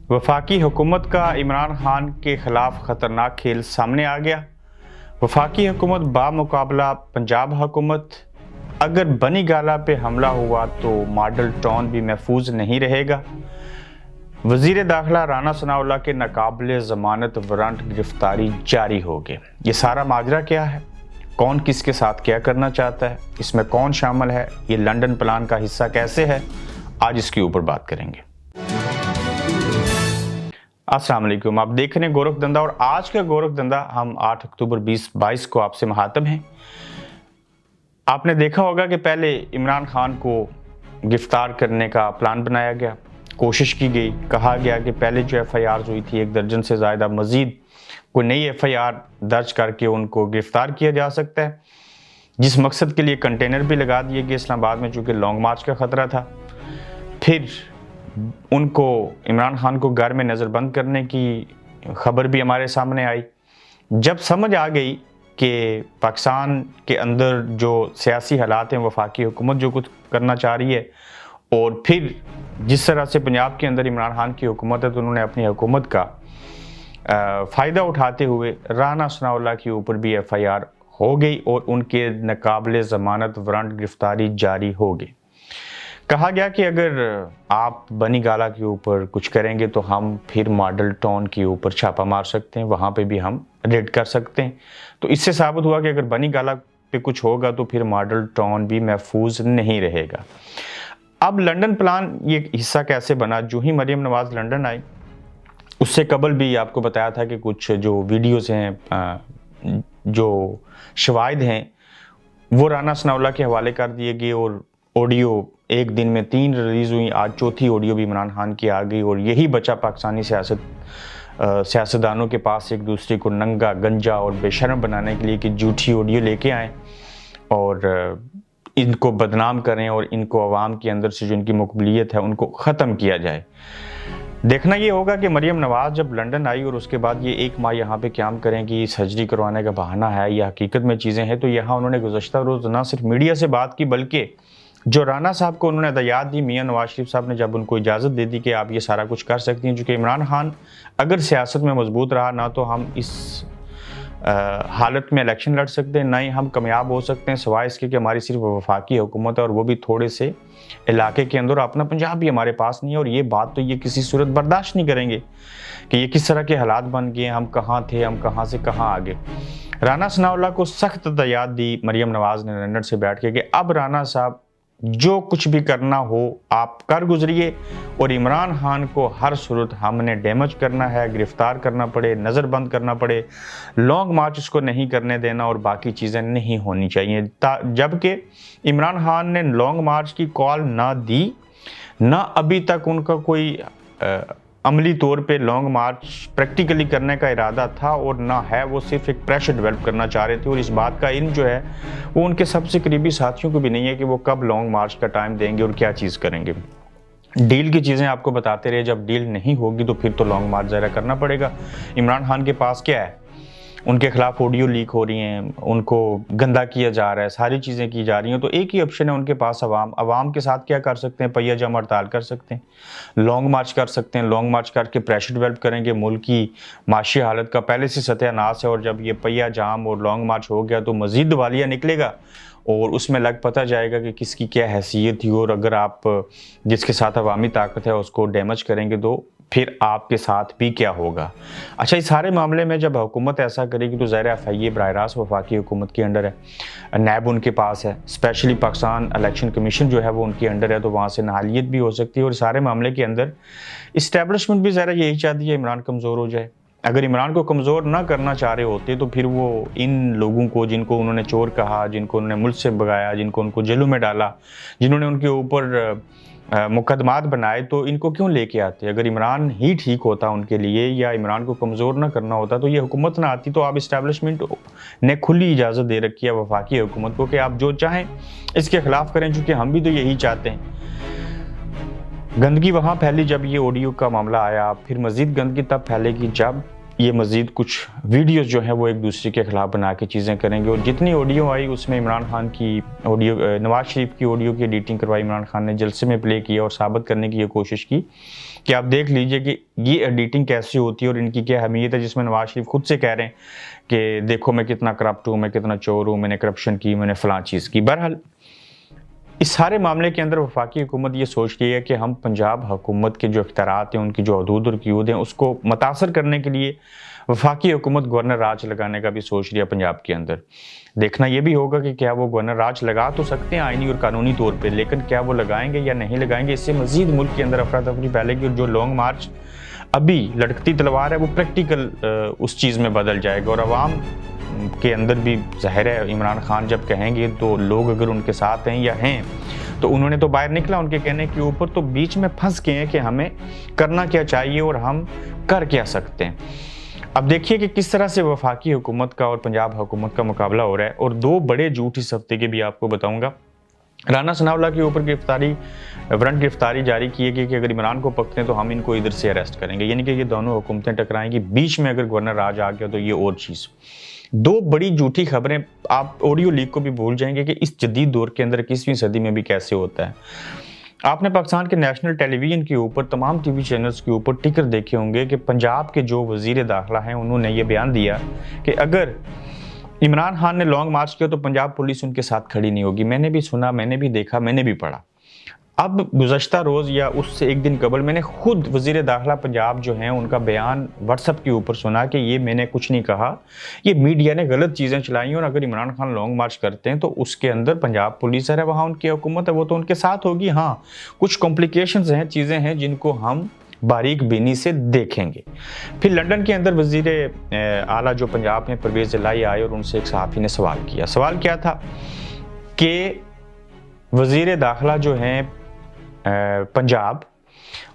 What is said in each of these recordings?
वफाकी हुकूमत का इमरान खान के खिलाफ खतरनाक खेल सामने आ गया। वफाकी हुकूमत बामुकाबला पंजाब हुकूमत, अगर बनी गाला पे हमला हुआ तो मॉडल टाउन भी महफूज नहीं रहेगा। वजीर दाखिला राना सनाउल्लाह के नाकाबिले ज़मानत वारंट गिरफ्तारी जारी हो गई। ये सारा माजरा क्या है, कौन किसके साथ क्या करना चाहता है, इसमें कौन शामिल है, ये लंदन प्लान का हिस्सा कैसे है, आज इसके ऊपर बात करेंगे। अस्सलाम वालेकुम, आप देख रहे हैं गोरख धंधा और आज का गोरख धंधा हम 8 अक्टूबर 2022 को आपसे मुखातब हैं। आपने देखा होगा कि पहले इमरान खान को गिरफ्तार करने का प्लान बनाया गया, कोशिश की गई, कहा गया कि पहले जो FIR हुई थी 1 दर्जन से ज़्यादा, मज़ीद कोई नई FIR दर्ज करके उनको गिरफ्तार किया जा सकता है, जिस मकसद के लिए कंटेनर भी लगा दिए गए इस्लामाबाद में, चूँकि लॉन्ग मार्च का ख़तरा था। फिर उनको इमरान खान को घर में नज़रबंद करने की खबर भी हमारे सामने आई। जब समझ आ गई कि पाकिस्तान के अंदर जो सियासी हालात हैं, वफाकी हुकूमत जो कुछ करना चाह रही है, और फिर जिस तरह से पंजाब के अंदर इमरान खान की हुकूमत है, तो उन्होंने अपनी हुकूमत का फ़ायदा उठाते हुए राना सनाउल्लाह के ऊपर भी FIR हो गई और उनके नाकाबिले ज़मानत वारंट गिरफ्तारी जारी हो गई। कहा गया कि अगर आप बनी गाला के ऊपर कुछ करेंगे तो हम फिर मॉडल टाउन के ऊपर छापा मार सकते हैं, वहाँ पे भी हम रेड कर सकते हैं। तो इससे साबित हुआ कि अगर बनी गाला पे कुछ होगा तो फिर मॉडल टाउन भी महफूज नहीं रहेगा। अब लंदन प्लान ये हिस्सा कैसे बना? जो ही मरियम नवाज़ लंदन आई, उससे कबल भी आपको बताया था कि कुछ जो वीडियोज़ हैं, जो शवाहिद हैं, वो राना सनाउल्लाह के हवाले कर दिए गए और ऑडियो एक दिन में 3 रिलीज़ हुई। आज चौथी ऑडियो भी इमरान खान की आ गई और यही बचा पाकिस्तानी सियासतदानों के पास एक दूसरे को नंगा, गंजा और बेशर्म बनाने के लिए कि झूठी ऑडियो लेके आएँ और इनको बदनाम करें और इनको अवाम के अंदर से जो इनकी मकबूलियत है उनको ख़त्म किया जाए। देखना ये होगा कि मरियम नवाज़ जब लंदन आई और उसके बाद ये 1 माह यहाँ पे क़याम करें कि सर्जरी करवाने का बहाना है या हकीकत में चीज़ें हैं, तो यहाँ उन्होंने गुज़श्ता रोज़ ना सिर्फ मीडिया से बात की, बल्कि जो राना साहब को उन्होंने हदायत दी, मियाँ नवाज शरीफ साहब ने जब उनको इजाज़त दे दी कि आप ये सारा कुछ कर सकती हैं, चूँकि इमरान खान अगर सियासत में मजबूत रहा ना तो हम इस हालत में इलेक्शन लड़ सकते हैं, ना ही हम कामयाब हो सकते हैं, सिवाय इसके कि हमारी सिर्फ वफाकी हुकूमत है और वो भी थोड़े से इलाके के अंदर, अपना पंजाब भी हमारे पास नहीं है। और ये बात तो ये किसी सूरत बर्दाश्त नहीं करेंगे कि ये किस तरह के हालात बन गए, हम कहाँ थे, हम कहाँ से कहाँ आ गए। राना सनाउल्लाह को सख्त हदायत दी मरियम नवाज़ ने लंदन से बैठ के कि अब राना साहब जो कुछ भी करना हो आप कर गुजरिए और इमरान खान को हर सूरत हमने डैमेज करना है, गिरफ्तार करना पड़े, नज़रबंद करना पड़े, लॉन्ग मार्च उसको नहीं करने देना और बाकी चीज़ें नहीं होनी चाहिए। जबकि इमरान खान ने लॉन्ग मार्च की कॉल ना दी, ना अभी तक उनका कोई अमली तौर पे लॉन्ग मार्च प्रैक्टिकली करने का इरादा था और ना है, वो सिर्फ एक प्रेशर डेवलप करना चाह रहे थे। और इस बात का इल्म जो है वो उनके सबसे करीबी साथियों को भी नहीं है कि वो कब लॉन्ग मार्च का टाइम देंगे और क्या चीज़ करेंगे। डील की चीज़ें आपको बताते रहे, जब डील नहीं होगी तो फिर तो लॉन्ग मार्च ज़ाहिर करना पड़ेगा। इमरान खान के पास क्या है, उनके खिलाफ ऑडियो लीक हो रही हैं, उनको गंदा किया जा रहा है, सारी चीज़ें की जा रही हैं, तो एक ही ऑप्शन है उनके पास, अवाम के साथ क्या कर सकते हैं, पहिया जम हड़ताल कर सकते हैं, लॉन्ग मार्च कर सकते हैं। लॉन्ग मार्च करके प्रेशर डेवलप करेंगे, मुल्क की माशी हालत का पहले से सत्यानाश है और जब ये पहिया जाम और लॉन्ग मार्च हो गया तो मज़ीद दिवालिया निकलेगा और उसमें लग पता जाएगा कि किसकी क्या हैसियत थी। और अगर आप जिसके साथ अवामी ताकत है उसको डैमेज करेंगे तो फिर आपके साथ भी क्या होगा। अच्छा, इस सारे मामले में जब हुकूमत ऐसा करेगी तो ज़ाहिर FIA बराह रास्त वफाकी हुकूमत के अंडर है, नैब उनके पास है, स्पेशली पाकिस्तान इलेक्शन कमीशन जो है वो उनके अंडर है, तो वहाँ से नाहलियत भी हो सकती है। और सारे मामले के अंदर इस्टेब्लिशमेंट भी ज़रा यही चाहती है इमरान कमज़ोर हो जाए। अगर इमरान को कमज़ोर ना करना चाह रहे होते तो फिर वो इन लोगों को, जिनको उन्होंने चोर कहा, जिनको उन्होंने मुल्क से भगाया, जिनको उनको जेलों में डाला, जिन्होंने उनके ऊपर मुकदमात बनाए, तो इनको क्यों लेके आते? अगर इमरान ही ठीक होता उनके लिए या इमरान को कमज़ोर ना करना होता तो ये हुकूमत ना आती। तो आप इस्टेब्लिशमेंट ने खुली इजाज़त दे रखी है वफाकी हुकूमत को कि आप जो चाहें इसके ख़िलाफ़ करें, चूँकि हम भी तो यही चाहते हैं। गंदगी वहाँ फैली जब ये ऑडियो का मामला आया, फिर मज़ीद गंदगी तब फैलेगी जब ये मज़ीद कुछ वीडियोस जो हैं वो एक दूसरे के ख़िलाफ़ बना के चीज़ें करेंगे। और जितनी ऑडियो आई उसमें इमरान खान की ऑडियो, नवाज़ शरीफ की ऑडियो की एडिटिंग करवाई इमरान खान ने, जलसे में प्ले किया और साबित करने की ये कोशिश की कि आप देख लीजिए कि ये एडिटिंग कैसी होती है और इनकी क्या अहमियत है, जिसमें नवाज़ शरीफ खुद से कह रहे हैं कि देखो मैं कितना करप्ट हूँ, मैं कितना चोर हूँ, मैंने करप्शन की, मैंने फ़लाँ चीज़ की। बहरहाल इस सारे मामले के अंदर वफाकी हुकूमत ये सोच रही है कि हम पंजाब हुकूमत के जो इख्तियारात हैं, उनकी जो हदूद और क़यूद हैं, उसको मुतासर करने के लिए वफाकी हुकूमत गवर्नर राज लगाने का भी सोच रही है पंजाब के अंदर। देखना ये भी होगा कि क्या वो गवर्नर राज लगा तो सकते हैं आईनी और कानूनी तौर पे, लेकिन क्या वो लगाएंगे या नहीं लगाएंगे, इससे मज़ीद मुल्क के अंदर अफरा तफरी फैलेगी और जो लॉन्ग मार्च अभी लटकती तलवार है वो प्रैक्टिकल उस चीज़ में बदल जाएगा। और अवाम के अंदर भी ज़ाहिर है इमरान खान जब कहेंगे तो लोग अगर उनके साथ हैं या हैं, तो उन्होंने तो बाहर निकला उनके कहने के ऊपर, तो बीच में फंस गए हैं कि हमें करना क्या चाहिए और हम कर क्या सकते हैं। अब देखिए कि किस तरह से वफाकी हुकूमत का और पंजाब हुकूमत का मुकाबला हो रहा है। और दो बड़े झूठ इस हफ्ते के भी आपको बताऊंगा। राना सनाउल्लाह के ऊपर वारंट गिरफ्तारी जारी की है कि अगर इमरान को पकड़ते हैं तो हम इनको इधर से अरेस्ट करेंगे, यानी कि ये दोनों हुकूमतें टकराएंगी। बीच में अगर गवर्नर राज आ गया तो ये और चीज़। दो बड़ी झूठी खबरें, आप ऑडियो लीक को भी भूल जाएंगे कि इस जदीद दौर के अंदर 21वीं सदी में भी कैसे होता है। आपने पाकिस्तान के नेशनल टेलीविजन के ऊपर, तमाम टीवी चैनल्स के ऊपर टिकर देखे होंगे कि पंजाब के जो वजीर दाखिला हैं उन्होंने ये बयान दिया कि अगर इमरान खान ने लॉन्ग मार्च किया तो पंजाब पुलिस उनके साथ खड़ी नहीं होगी। मैंने भी सुना, मैंने भी देखा, मैंने भी पढ़ा। अब गुज़श्ता रोज़ या उससे एक दिन कबल मैंने खुद वज़ीर दाखिला पंजाब जो हैं उनका बयान व्हाट्सएप के ऊपर सुना कि ये मैंने कुछ नहीं कहा, ये मीडिया ने गलत चीज़ें चलाई और अगर इमरान खान लॉन्ग मार्च करते हैं तो उसके अंदर पंजाब पुलिस है, वहाँ उनकी हुकूमत है, वो तो उनके साथ होगी। हाँ, कुछ कॉम्प्लिकेशंस हैं, चीज़ें हैं जिनको हम बारीक बीनी से देखेंगे। फिर लंदन के अंदर वज़ीर आला जो पंजाब में परवेज़ इलाही आए और उनसे एक सहाफ़ी ने सवाल किया। सवाल क्या था कि वज़ीर दाखिला जो हैं पंजाब,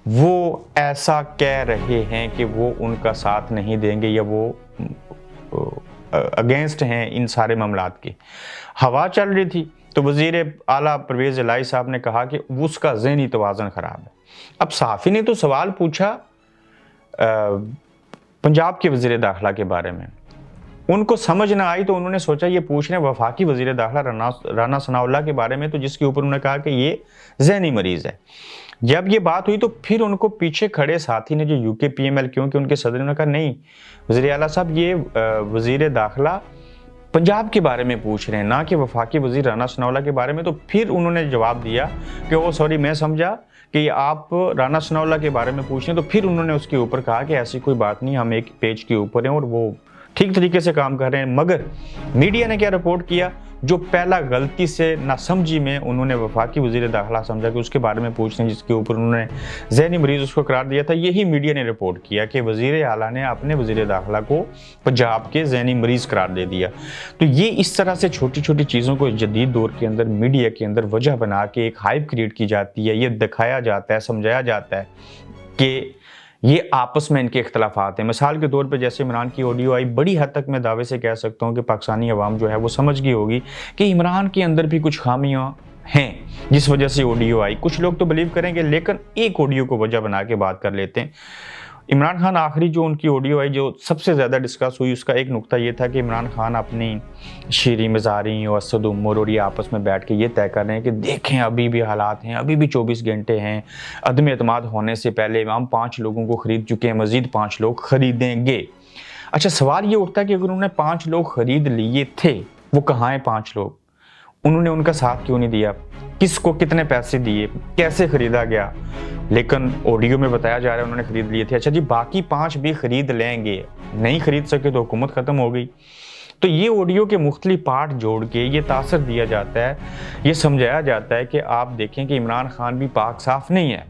वो ऐसा कह रहे हैं कि वो उनका साथ नहीं देंगे या वो अगेंस्ट हैं इन सारे मामलात की। हवा चल रही थी तो वज़ीर आला परवेज़ इलाही साहब ने कहा कि उसका ज़हनी तवाज़ुन ख़राब है। अब सहाफ़ी ने तो सवाल पूछा पंजाब के वज़ीर दाखिला के बारे में, उनको समझ ना आई तो उन्होंने सोचा ये पूछ रहे हैं वफाकी वज़ीर दाखिला राना सनाउल्लाह के बारे में, तो जिसके ऊपर उन्होंने कहा कि ये ज़हनी मरीज़ है। जब ये बात हुई तो फिर उनको पीछे खड़े साथी ने, जो यूके PML क्योंकि उनके सदर ने कहा नहीं वज़ीर आला साहब ये वज़ीर दाखिला पंजाब के बारे में पूछ रहे हैं, ना कि वफाकी वज़ीर राना सनाउल्लाह के बारे में। तो फिर उन्होंने जवाब दिया कि ओ सॉरी, मैं समझा कि आप राना सनाउल्लाह के बारे में पूछ रहे हैं। तो फिर उन्होंने उसके ऊपर कहा कि ऐसी कोई बात नहीं, हम एक पेज के ऊपर हैं और वो ठीक तरीके से काम कर रहे हैं। मगर मीडिया ने क्या रिपोर्ट किया, जो पहला गलती से नासमझी में उन्होंने वफाकी वज़ीर दाखिला समझा कि उसके बारे में पूछने, जिसके ऊपर उन्होंने ज़हनी मरीज़ उसको करार दिया था, यही मीडिया ने रिपोर्ट किया कि वज़ीर आला ने अपने वज़ीर दाखिला को पंजाब के ज़हनी मरीज़ करार दे दिया। तो ये इस तरह से छोटी छोटी चीज़ों को जदीद दौर के अंदर मीडिया के अंदर वजह बना के एक हाइप क्रिएट की जाती है, ये दिखाया जाता है, समझाया जाता है कि ये आपस में इनके इख्तलाफात हैं। मिसाल के तौर पे जैसे इमरान की ऑडियो आई, बड़ी हद तक मैं दावे से कह सकता हूँ कि पाकिस्तानी अवाम जो है वो समझ गई होगी कि इमरान के अंदर भी कुछ खामियाँ हैं जिस वजह से ऑडियो आई। कुछ लोग तो बिलीव करेंगे, लेकिन एक ऑडियो को वजह बना के बात कर लेते हैं। इमरान खान आखिरी जो उनकी ऑडियो आई जो सबसे ज़्यादा डिस्कस हुई, उसका एक नुक्ता ये था कि इमरान खान अपनी शीरी मज़ारी और असद उमर और ये आपस में बैठ के ये तय कर रहे हैं कि देखें अभी भी हालात हैं, अभी भी 24 घंटे हैं, अदम एतमाद होने से पहले हम 5 लोगों को ख़रीद चुके हैं, मज़ीद 5 लोग ख़रीदेंगे। अच्छा, सवाल ये उठता है कि अगर उन्होंने 5 लोग ख़रीद लिए थे, वो कहाँ हैं 5 लोग? उन्होंने उनका साथ क्यों नहीं दिया? किसको कितने पैसे दिए? कैसे ख़रीदा गया? लेकिन ऑडियो में बताया जा रहा है उन्होंने ख़रीद लिए थे। अच्छा जी, बाकी 5 भी ख़रीद लेंगे, नहीं ख़रीद सके तो हुकूमत ख़त्म हो गई। तो ये ऑडियो के मुख्तलिफ पार्ट जोड़ के ये तासर दिया जाता है, ये समझाया जाता है कि आप देखें कि इमरान खान भी पाक साफ़ नहीं है,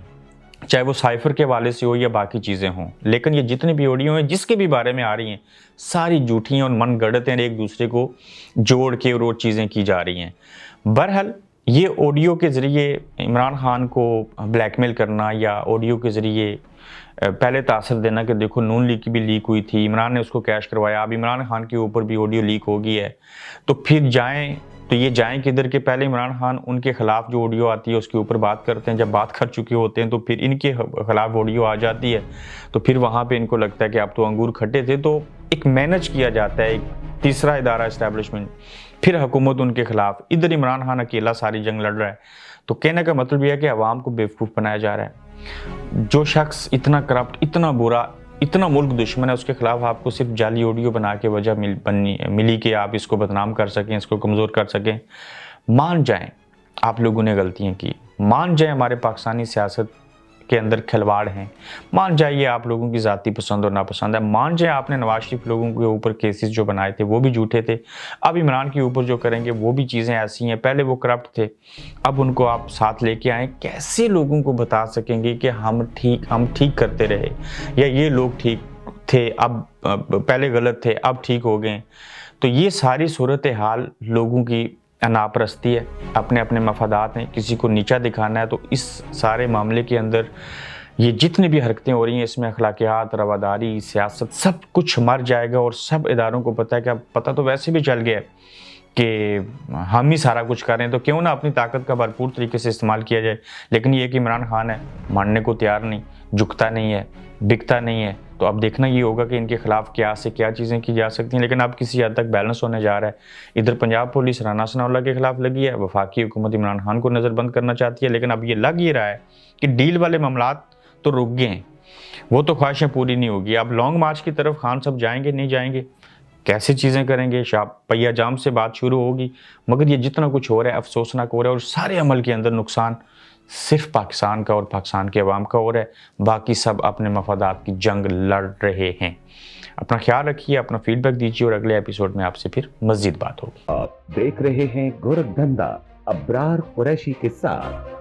चाहे वो साइफर के वाले से हो या बाकी चीज़ें हों। लेकिन ये जितनी भी ऑडियो हैं जिसके भी बारे में आ रही हैं, सारी झूठी और मन गढ़त हैं, एक दूसरे को जोड़ के और चीज़ें की जा रही हैं। बहरहाल ये ऑडियो के ज़रिए इमरान खान को ब्लैकमेल करना या ऑडियो के ज़रिए पहले तासर देना कि देखो नून लीग की भी लीक हुई थी, इमरान ने उसको कैश करवाया, अब इमरान खान के ऊपर भी ऑडियो लीक हो गई है, तो फिर जाएं तो ये जाएं किधर के? पहले इमरान खान उनके खिलाफ जो ऑडियो आती है उसके ऊपर बात करते हैं, जब बात कर चुके होते हैं तो फिर इनके खिलाफ ऑडियो आ जाती है, तो फिर वहाँ पे इनको लगता है कि आप तो अंगूर खट्टे थे, तो एक मैनेज किया जाता है, एक तीसरा इदारा इस्टेब्लिशमेंट, फिर हुकूमत उनके खिलाफ, इधर इमरान खान अकेला सारी जंग लड़ रहा है। तो कहने का मतलब यह है कि अवाम को बेवकूफ़ बनाया जा रहा है। जो शख्स इतना करप्ट, इतना बुरा, इतना मुल्क दुश्मन है, उसके खिलाफ आपको सिर्फ जाली ऑडियो बना के वजह मिली कि आप इसको बदनाम कर सकें, इसको कमज़ोर कर सकें। मान जाएं आप लोगों ने गलतियां की, मान जाएं हमारे पाकिस्तानी सियासत के अंदर खिलवाड़ हैं, मान जाइए आप लोगों की ज़ाती पसंद और नापसंद है, मान जाए आपने नवाज शरीफ लोगों के ऊपर केसेस जो बनाए थे वो भी झूठे थे, अब इमरान के ऊपर जो करेंगे वो भी चीज़ें ऐसी हैं, पहले वो करप्ट थे, अब उनको आप साथ लेके आए। कैसे लोगों को बता सकेंगे कि हम ठीक करते रहे, या ये लोग ठीक थे, अब पहले गलत थे अब ठीक हो गए? तो ये सारी सूरत हाल लोगों की अनापरस्ती है, अपने अपने मफादात हैं, किसी को नीचा दिखाना है। तो इस सारे मामले के अंदर ये जितनी भी हरकतें हो रही हैं, इसमें अखलाकियात, रवादारी, सियासत, सब कुछ मर जाएगा। और सब इदारों को पता है कि अब पता तो वैसे भी चल गया कि हम ही सारा कुछ कर रहे हैं, तो क्यों ना अपनी ताकत का भरपूर तरीके से इस्तेमाल किया जाए। लेकिन ये कि इमरान खान है, मानने को तैयार नहीं, झुकता नहीं है, बिकता नहीं है। तो अब देखना ये होगा कि इनके खिलाफ क्या से क्या चीज़ें की जा सकती हैं। लेकिन अब किसी हद तक बैलेंस होने जा रहा है। इधर पंजाब पुलिस राना सनाउल्लाह के खिलाफ लगी है, वफाकी हुकूमत इमरान खान को नज़रबंद करना चाहती है। लेकिन अब ये लग ही रहा है कि डील वाले मामलात तो रुक गए हैं, वो तो ख्वाहिशें पूरी नहीं होगी। अब लॉन्ग मार्च की तरफ खान साहब जाएंगे, नहीं जाएंगे, कैसे चीज़ें करेंगे, पहिया जाम से बात शुरू होगी। मगर ये जितना कुछ हो रहा है अफसोसनाक हो रहा है, और सारे अमल के अंदर नुकसान सिर्फ पाकिस्तान का और पाकिस्तान के अवाम का हो रहा है। बाकी सब अपने मफादात की जंग लड़ रहे हैं। अपना ख्याल रखिए, अपना फीडबैक दीजिए, और अगले एपिसोड में आपसे फिर मज़ीद बात होगी। आप देख रहे हैं गोरखधंधा अब्रार कुरैशी के साथ।